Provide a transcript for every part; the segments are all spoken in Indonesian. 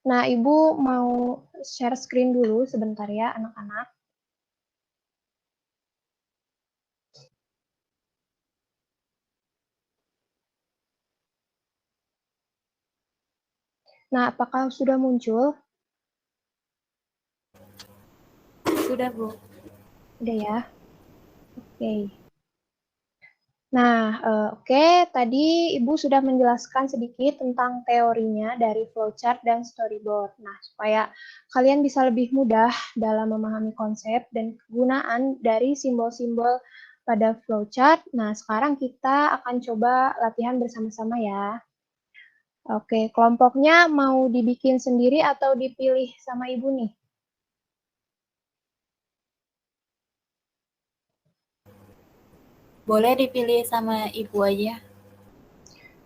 Nah, Ibu mau share screen dulu sebentar ya, anak-anak. Nah, apakah sudah muncul? Sudah, Bu. Udah ya. Oke. Nah, oke, tadi Ibu sudah menjelaskan sedikit tentang teorinya dari flowchart dan storyboard. Nah, supaya kalian bisa lebih mudah dalam memahami konsep dan kegunaan dari simbol-simbol pada flowchart. Nah, sekarang kita akan coba latihan bersama-sama ya. Oke, kelompoknya mau dibikin sendiri atau dipilih sama Ibu nih? Boleh dipilih sama Ibu aja.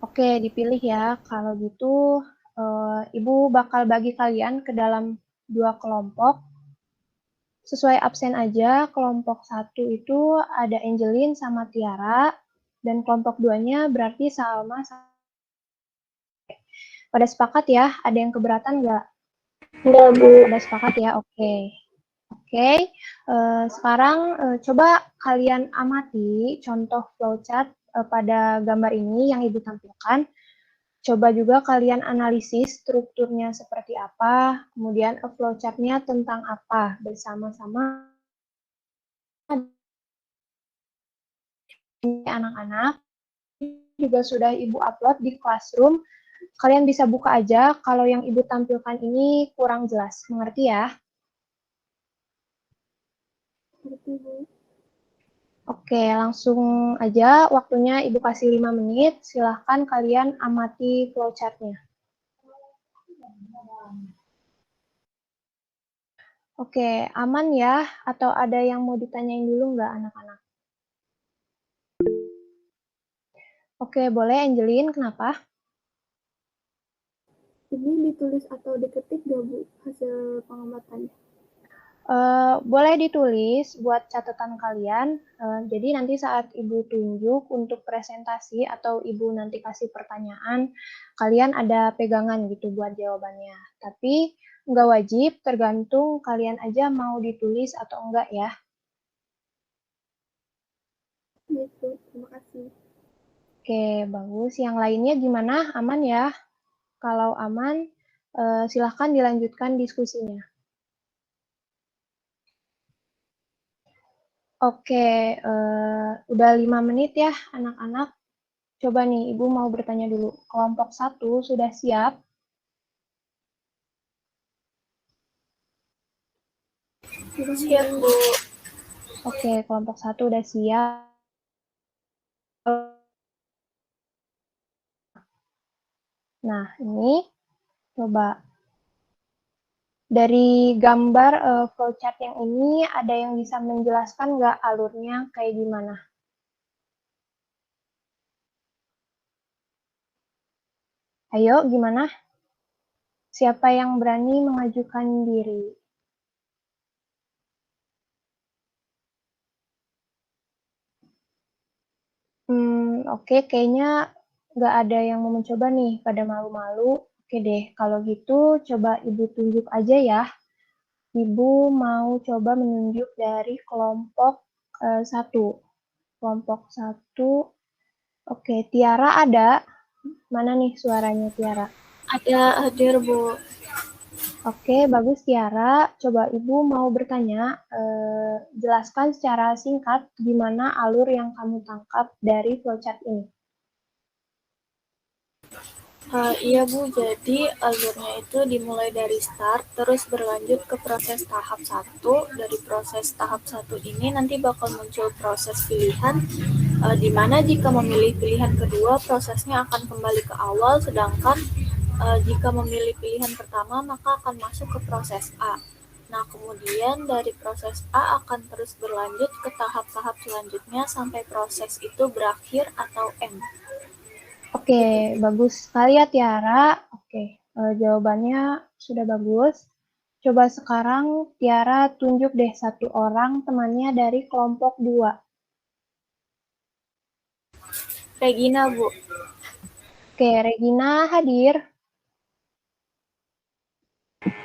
Oke, dipilih ya. Kalau gitu, Ibu bakal bagi kalian ke dalam 2 kelompok. Sesuai absen aja, kelompok 1 itu ada Angelin sama Tiara, dan kelompok 2-nya berarti Salma. Pada sepakat ya? Ada yang keberatan nggak? Enggak, Bu. Pada sepakat ya? Oke. Oke, sekarang coba kalian amati contoh flowchart pada gambar ini yang Ibu tampilkan. Coba juga kalian analisis strukturnya seperti apa, kemudian flowchart-nya tentang apa bersama-sama anak-anak. Juga sudah Ibu upload di Classroom. Kalian bisa buka aja kalau yang Ibu tampilkan ini kurang jelas. Mengerti ya? Ngerti, Bu. Oke, langsung aja. Waktunya Ibu kasih 5 menit. Silahkan kalian amati flowchart-nya. Oke, aman ya? Atau ada yang mau ditanyain dulu nggak anak-anak? Oke, boleh Angelin, kenapa? Ini ditulis atau diketik nggak, Bu, hasil pengamatannya? Boleh ditulis buat catatan kalian. Jadi nanti saat Ibu tunjuk untuk presentasi atau Ibu nanti kasih pertanyaan, kalian ada pegangan gitu buat jawabannya. Tapi nggak wajib, tergantung kalian aja mau ditulis atau enggak ya. Baik, Bu. Terima kasih. Oke, bagus. Yang lainnya gimana? Aman ya? Kalau aman, silahkan dilanjutkan diskusinya. Oke, udah 5 menit ya anak-anak. Coba nih, Ibu mau bertanya dulu. Kelompok 1 sudah siap? Siap, Bu. Oke, kelompok 1 udah siap. Nah, ini coba. Dari gambar flowchart yang ini, ada yang bisa menjelaskan nggak alurnya kayak gimana? Ayo, gimana? Siapa yang berani mengajukan diri? Oke, kayaknya nggak ada yang mau mencoba nih, pada malu-malu. Oke deh, kalau gitu coba Ibu tunjuk aja ya. Ibu mau coba menunjuk dari kelompok 1. Kelompok 1. Oke, Tiara ada. Mana nih suaranya Tiara? Ada hadir, Bu. Oke, bagus Tiara. Coba Ibu mau bertanya, jelaskan secara singkat gimana alur yang kamu tangkap dari flowchart ini. Iya, Bu. Jadi alurnya itu dimulai dari start, terus berlanjut ke proses tahap 1. Dari proses tahap 1 ini nanti bakal muncul proses pilihan, di mana jika memilih pilihan kedua, prosesnya akan kembali ke awal, sedangkan jika memilih pilihan pertama, maka akan masuk ke proses A. Nah, kemudian dari proses A akan terus berlanjut ke tahap-tahap selanjutnya sampai proses itu berakhir atau end. Oke, bagus sekali ya Tiara. Oke, jawabannya sudah bagus. Coba sekarang Tiara tunjuk deh satu orang temannya dari kelompok 2. Regina, Bu. Oke, Regina hadir.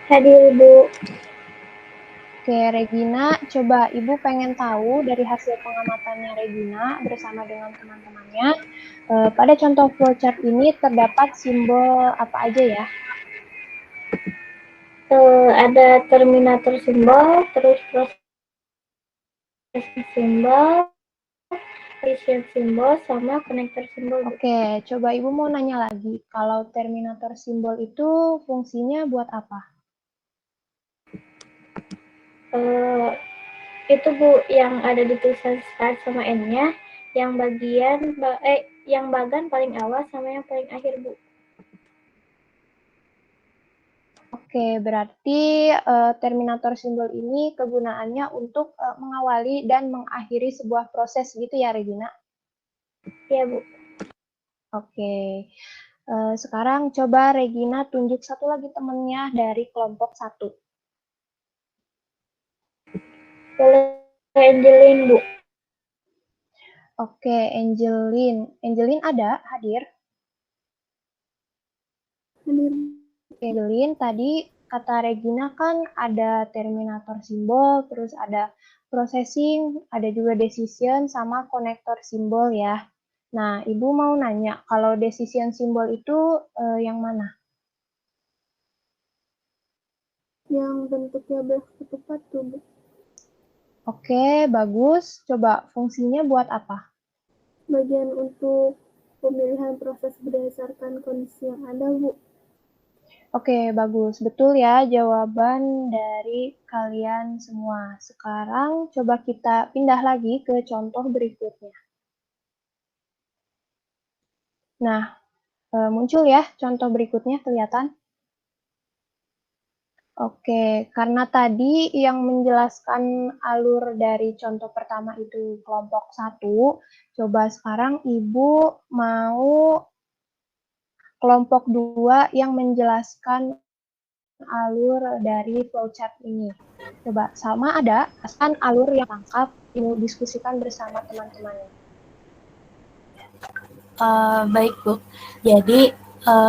Hadir, Bu. Oke, Regina, coba Ibu pengen tahu dari hasil pengamatannya Regina bersama dengan teman-temannya, pada contoh flowchart ini terdapat simbol apa aja ya? Ada terminator simbol, terus proses simbol, receive simbol, sama connector simbol. Oke, coba Ibu mau nanya lagi, kalau terminator simbol itu fungsinya buat apa? Itu Bu, yang ada di tulisan start sama N-nya, yang bagan paling awal sama yang paling akhir, Bu. Oke, berarti terminator simbol ini kegunaannya untuk mengawali dan mengakhiri sebuah proses gitu ya, Regina? Iya, Bu. Oke, sekarang coba Regina tunjuk satu lagi temennya dari kelompok 1. Boleh Angelin, Bu. Oke, Angelin. Angelin ada hadir? Hadir. Angelin, tadi kata Regina kan ada terminator simbol, terus ada processing, ada juga decision, sama konektor simbol ya. Nah, Ibu mau nanya, kalau decision simbol itu yang mana? Yang bentuknya berketupat tuh, Bu. Oke, bagus. Coba fungsinya buat apa? Bagian untuk pemilihan proses berdasarkan kondisi yang ada, Bu. Oke, bagus. Betul ya jawaban dari kalian semua. Sekarang coba kita pindah lagi ke contoh berikutnya. Nah, muncul ya contoh berikutnya kelihatan? Oke, karena tadi yang menjelaskan alur dari contoh pertama itu kelompok 1, coba sekarang Ibu mau kelompok 2 yang menjelaskan alur dari flowchart ini. Coba sama ada, kan alur yang lengkap didiskusikan bersama teman-temannya. Baik, Bu. Jadi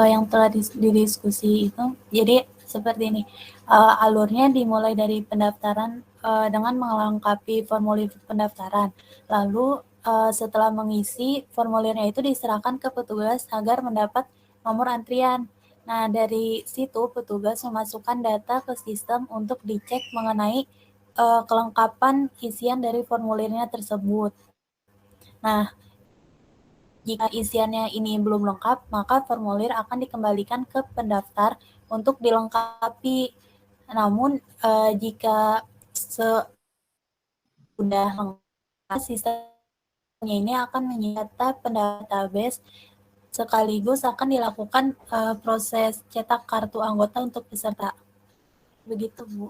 yang telah didiskusi itu, jadi seperti ini. Alurnya dimulai dari pendaftaran dengan melengkapi formulir pendaftaran. Lalu setelah mengisi, formulirnya itu diserahkan ke petugas agar mendapat nomor antrian. Nah, dari situ petugas memasukkan data ke sistem untuk dicek mengenai kelengkapan isian dari formulirnya tersebut. Nah, jika isiannya ini belum lengkap, maka formulir akan dikembalikan ke pendaftar untuk dilengkapi. Namun, jika sudah lengkap, sistemnya ini akan menyita database sekaligus akan dilakukan proses cetak kartu anggota untuk peserta. Begitu, Bu.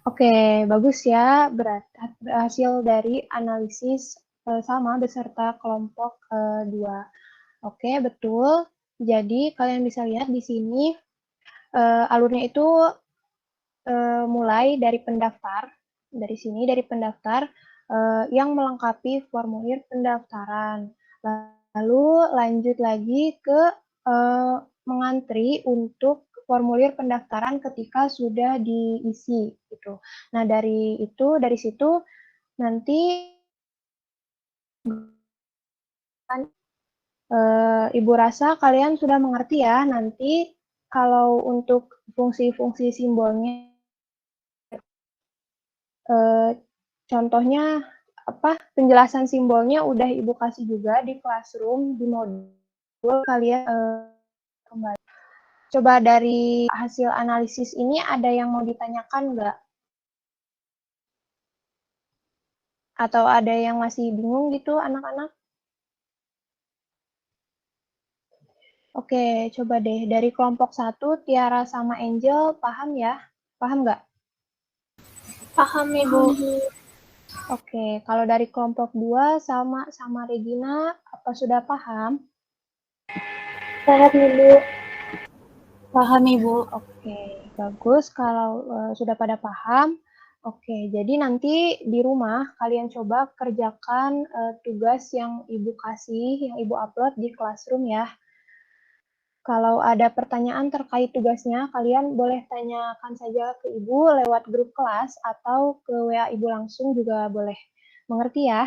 Oke, bagus ya. Hasil dari analisis sama beserta kelompok 2. Oke, betul. Jadi kalian bisa lihat di sini alurnya itu mulai dari pendaftar. Dari sini dari pendaftar yang melengkapi formulir pendaftaran. Lalu lanjut lagi ke mengantri untuk formulir pendaftaran ketika sudah diisi gitu. Nah, dari situ nanti Ibu rasa kalian sudah mengerti ya. Nanti kalau untuk fungsi-fungsi simbolnya contohnya apa? Penjelasan simbolnya udah Ibu kasih juga di classroom di modul kalian kembali. Coba dari hasil analisis ini ada yang mau ditanyakan nggak? Atau ada yang masih bingung gitu anak-anak? Oke, coba deh. Dari kelompok 1, Tiara sama Angel, paham ya? Paham nggak? Paham, Ibu. Oke, kalau dari kelompok 2 sama Regina, apa sudah paham? Paham, Ibu. Paham, Ibu. Oke, bagus kalau sudah pada paham. Oke, jadi nanti di rumah kalian coba kerjakan tugas yang Ibu kasih, yang Ibu upload di classroom ya. Kalau ada pertanyaan terkait tugasnya, kalian boleh tanyakan saja ke Ibu lewat grup kelas atau ke WA Ibu langsung juga boleh. Mengerti ya?